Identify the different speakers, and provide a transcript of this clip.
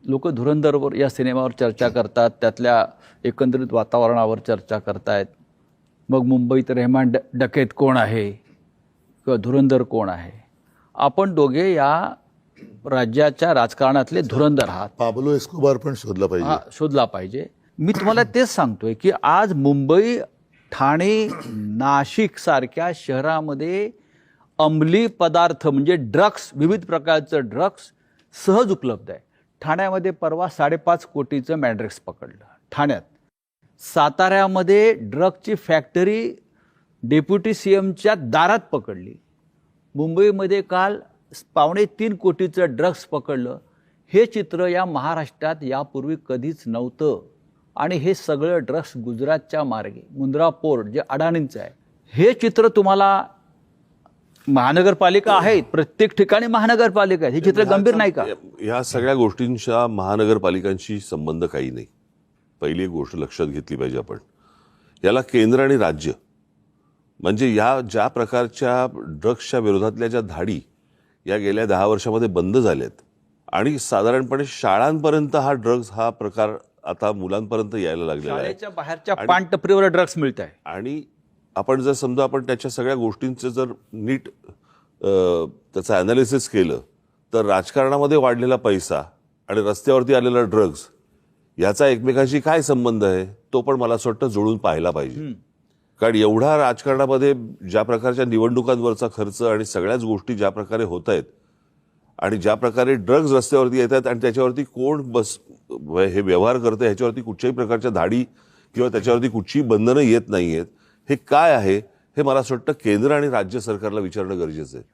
Speaker 1: लोक धुरंधरवर या सिनेमावर चर्चा करतात, त्यातल्या एकंदरीत वातावरणावर चर्चा करतायत. मग मुंबईत रेहमान डकेत कोण आहे किंवा धुरंधर कोण आहे. आपण दोघे या राज्याच्या राजकारणातले धुरंधर आहात.
Speaker 2: पाब्लो एस्कोबार पण शोधला पाहिजे.
Speaker 1: हा, शोधला पाहिजे. मी तुम्हाला तेच सांगतोय की आज मुंबई, ठाणे, नाशिक सारख्या शहरामध्ये अंमली पदार्थ म्हणजे ड्रग्स, विविध प्रकारचं ड्रग्स सहज उपलब्ध आहे. ठाण्यामध्ये परवा 5.5 कोटीचं मॅड्रेक्स पकडलं ठाण्यात. साताऱ्यामध्ये ड्रगची फॅक्टरी डेप्युटी CMच्या दारात पकडली. मुंबईमध्ये काल 2.25 कोटीचं ड्रग्स पकडलं. हे चित्र या महाराष्ट्रात यापूर्वी कधीच नव्हतं. आणि हे सगळं ड्रग्स गुजरातच्या मार्गे, मुंद्रा पोर्ट जे अडाणींचं आहे, हे चित्र तुम्हाला महानगरपालिका आहेत, प्रत्येक ठिकाणी महानगरपालिका आहे, हे चित्र गंभीर नाही का?
Speaker 3: ह्या सगळ्या गोष्टींच्या महानगरपालिकांशी संबंध काही नाही. पहिली एक गोष्ट लक्षात घेतली पाहिजे आपण. याला केंद्र आणि राज्य म्हणजे या ज्या प्रकारच्या ड्रग्सच्या विरोधातल्या ज्या धाडी या गेल्या 10 वर्षामध्ये बंद झाल्यात आणि साधारणपणे शाळांपर्यंत हा ड्रग्स हा प्रकार आता मुलांपर्यंत यायला लागलेला आहे.
Speaker 1: शाळेच्या बाहेरच्या पानटपरीवर ड्रग्स मिळत आहे.
Speaker 3: आणि आपण जर समजा आपण त्याच्या सगळ्या गोष्टींचं जर नीट त्याचं ॲनालिसिस केलं तर राजकारणामध्ये वाढलेला पैसा आणि रस्त्यावरती आलेला ड्रग्ज याचा एकमेकांशी काय संबंध आहे तो पण मला असं वाटतं जुळून पाहायला पाहिजे. कारण एवढा राजकारणामध्ये ज्या प्रकारच्या निवडणुकांवरचा खर्च आणि सगळ्याच गोष्टी ज्या प्रकारे होत आहेत आणि ज्या प्रकारे ड्रग्ज रस्त्यावरती येतात आणि त्याच्यावरती कोण हे व्यवहार करतं ह्याच्यावरती कुठच्याही प्रकारच्या धाडी किंवा त्याच्यावरती कुठचीही बंधनं येत नाही आहेत, हे काय आहे हे मला असं वाटतं केंद्र आणि राज्य सरकारला विचारणं गरजेचं आहे.